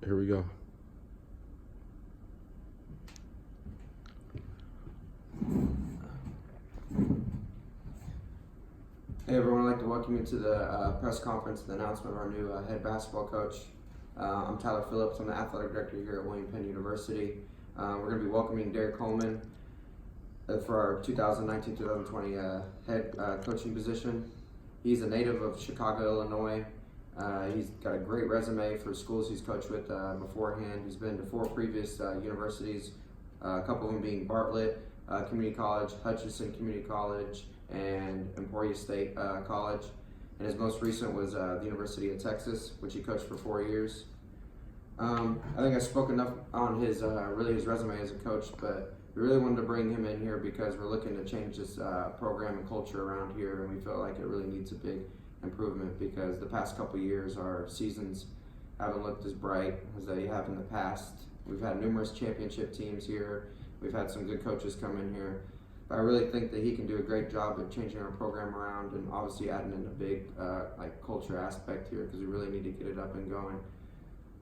Here we go. Hey everyone, I'd like to welcome you to the press conference, the announcement of our new head basketball coach. I'm Tyler Phillips, I'm the athletic director here at William Penn University. We're going to be welcoming Derek Coleman for our 2019-2020 head coaching position. He's a native of Chicago, Illinois. He's got a great resume for schools he's coached with beforehand. He's been to 4 previous universities, a couple of them being Bartlett Community College, Hutchinson Community College, and Emporia State College. And his most recent was the University of Texas, which he coached for 4 years. I think I spoke enough on his his resume as a coach, but we really wanted to bring him in here because we're looking to change this program and culture around here, and we feel like it really needs a big improvement because the past couple years our seasons haven't looked as bright as they have in the past. We've had numerous championship teams here. We've had some good coaches come in here. But I really think that he can do a great job at changing our program around and obviously adding in a big culture aspect here because we really need to get it up and going.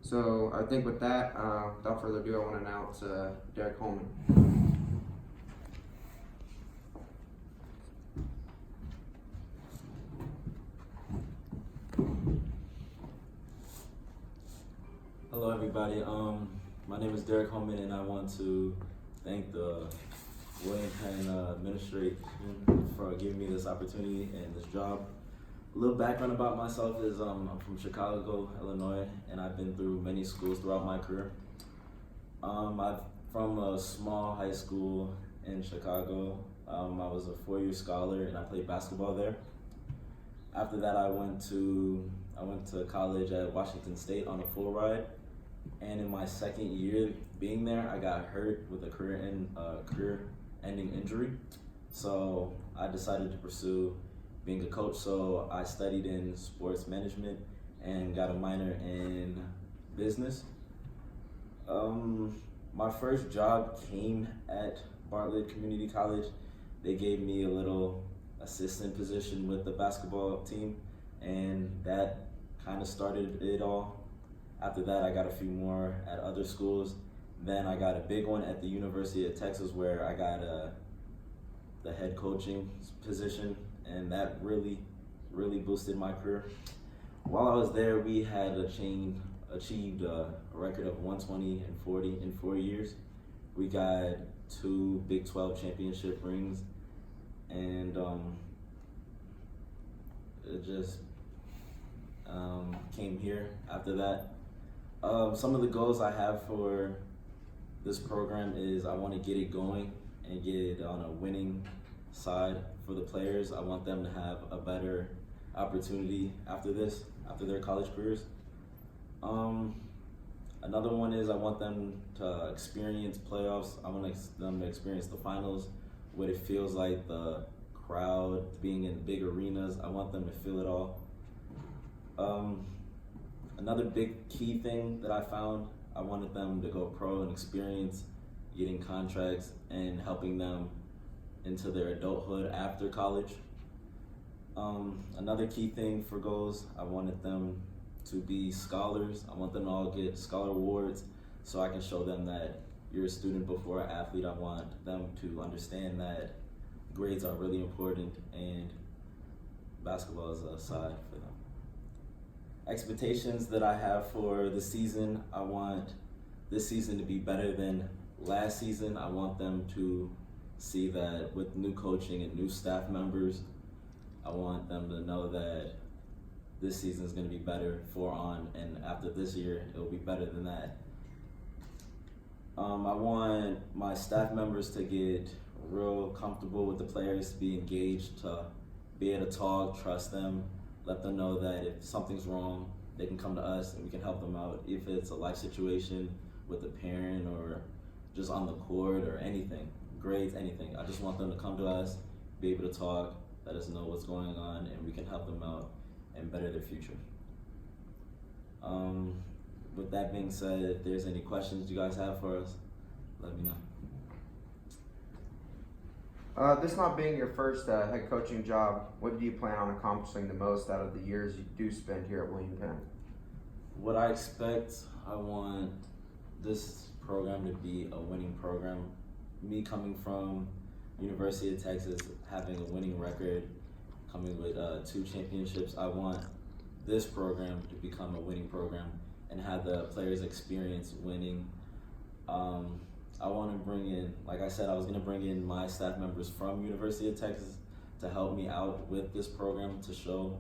So I think with that, without further ado, I want to announce Derek Coleman. Hello everybody, my name is Derek Holman and I want to thank the William Penn administration for giving me this opportunity and this job. A little background about myself is I'm from Chicago, Illinois, and I've been through many schools throughout my career. I'm from a small high school in Chicago. I was a 4-year scholar and I played basketball there. After that I went to college at Washington State on a full ride. And in my second year being there, I got hurt with a career-ending injury. So I decided to pursue being a coach. So I studied in sports management and got a minor in business. My first job came at Bartlett Community College. They gave me a little assistant position with the basketball team, and that kind of started it all. After that, I got a few more at other schools. Then I got a big one at the University of Texas where I got the head coaching position, and that really boosted my career. While I was there, we had achieved a record of 120 and 40 in 4 years. We got 2 Big 12 championship rings, and it just came here after that. Some of the goals I have for this program is I want to get it going and get it on a winning side for the players. I want them to have a better opportunity after their college careers. Another one is I want them to experience playoffs. I want them to experience the finals, what it feels like, the crowd, being in big arenas. I want them to feel it all. Another big key thing that I found, I wanted them to go pro and experience getting contracts and helping them into their adulthood after college. Another key thing for goals, I wanted them to be scholars. I want them to all get scholar awards so I can show them that you're a student before an athlete. I want them to understand that grades are really important and basketball is a side for them. Expectations that I have for the season, I want this season to be better than last season. I want them to see that with new coaching and new staff members, I want them to know that this season is going to be better and after this year, it will be better than that. I want my staff members to get real comfortable with the players, to be engaged, to be able to talk, trust them, let them know that if something's wrong, they can come to us and we can help them out. If it's a life situation with a parent or just on the court or anything, grades, anything. I just want them to come to us, be able to talk, let us know what's going on, and we can help them out and better their future. With that being said, if there's any questions you guys have for us, let me know. This not being your first head coaching job, what do you plan on accomplishing the most out of the years you do spend here at William Penn? What I expect, I want this program to be a winning program. Me coming from University of Texas, having a winning record, coming with 2 championships, I want this program to become a winning program and have the players experience winning. I want to bring in, like I said, I was going to bring in my staff members from University of Texas to help me out with this program to show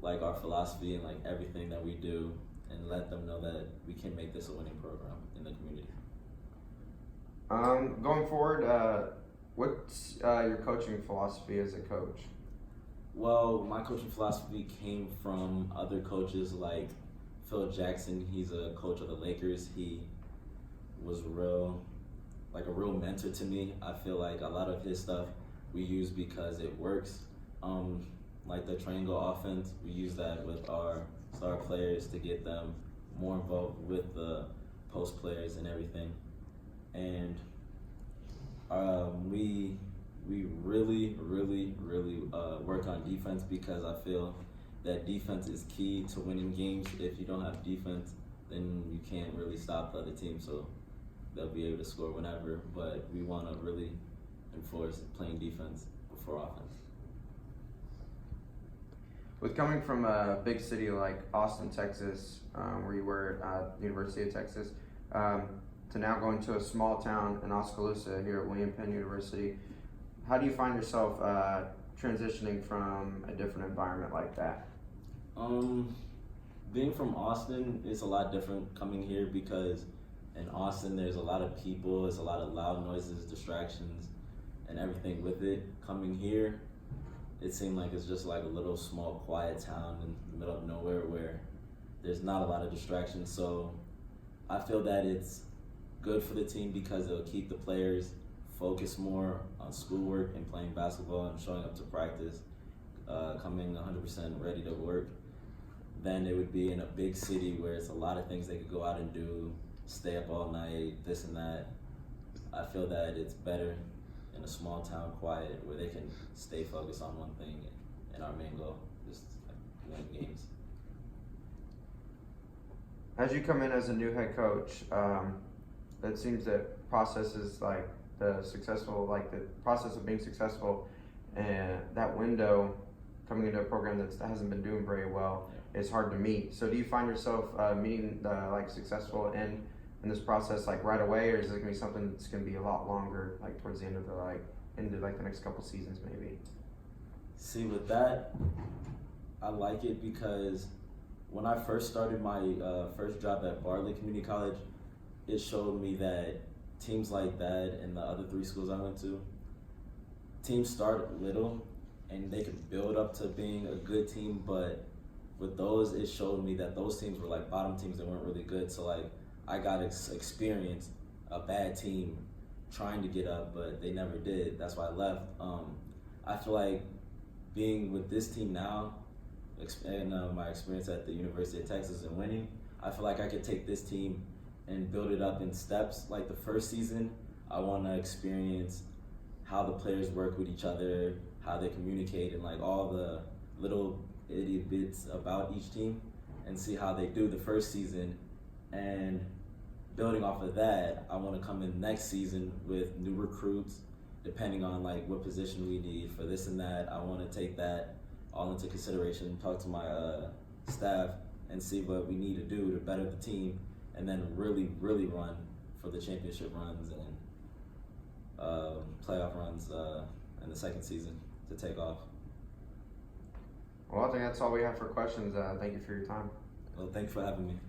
like our philosophy and like everything that we do and let them know that we can make this a winning program in the community. Going forward, what's your coaching philosophy as a coach? Well, my coaching philosophy came from other coaches like Phil Jackson. He's a coach of the Lakers. He was a real mentor to me. I feel like a lot of his stuff we use because it works. Like the triangle offense, we use that with our star players to get them more involved with the post players and everything. And we really work on defense because I feel that defense is key to winning games. If you don't have defense, then you can't really stop the other team. So they'll be able to score whenever. But we want to really enforce playing defense before offense. With coming from a big city like Austin, Texas, where you were at University of Texas, to now going to a small town in Oskaloosa here at William Penn University, how do you find yourself transitioning from a different environment like that? Being from Austin is a lot different coming here because in Austin there's a lot of people, there's a lot of loud noises, distractions, and everything with it. Coming here, it seemed like it's just like a little small quiet town in the middle of nowhere where there's not a lot of distractions. So I feel that it's good for the team because it'll keep the players focused more on schoolwork and playing basketball and showing up to practice, coming 100% ready to work. Than it would be in a big city where it's a lot of things they could go out and do, stay up all night, this and that. I feel that it's better in a small town, quiet, where they can stay focused on one thing and our main goal, just win games. As you come in as a new head coach, it seems that processes like the process of being successful and that window coming into a program that hasn't been doing very well is hard to meet. So do you find yourself meeting successful in this process like right away, or is it gonna be something that's gonna be a lot longer, like towards the end of the next couple seasons maybe? See, with that, I like it because when I first started my first job at Bartlett Community College, it showed me that teams like that and the other 3 schools I went to, teams start little and they can build up to being a good team, but with those, it showed me that those teams were like bottom teams that weren't really good. So like I got experience a bad team trying to get up, but they never did. That's why I left. I feel like being with this team now, and my experience at the University of Texas and winning, I feel like I could take this team and build it up in steps. Like the first season, I want to experience how the players work with each other, how they communicate, and like all the little itty bits about each team, and see how they do the first season. And building off of that, I want to come in next season with new recruits, depending on like what position we need for this and that. I want to take that all into consideration, talk to my staff, and see what we need to do to better the team, and then really run for the championship runs and playoff runs in the second season to take off. Well, I think that's all we have for questions. Thank you for your time. Well, thanks for having me.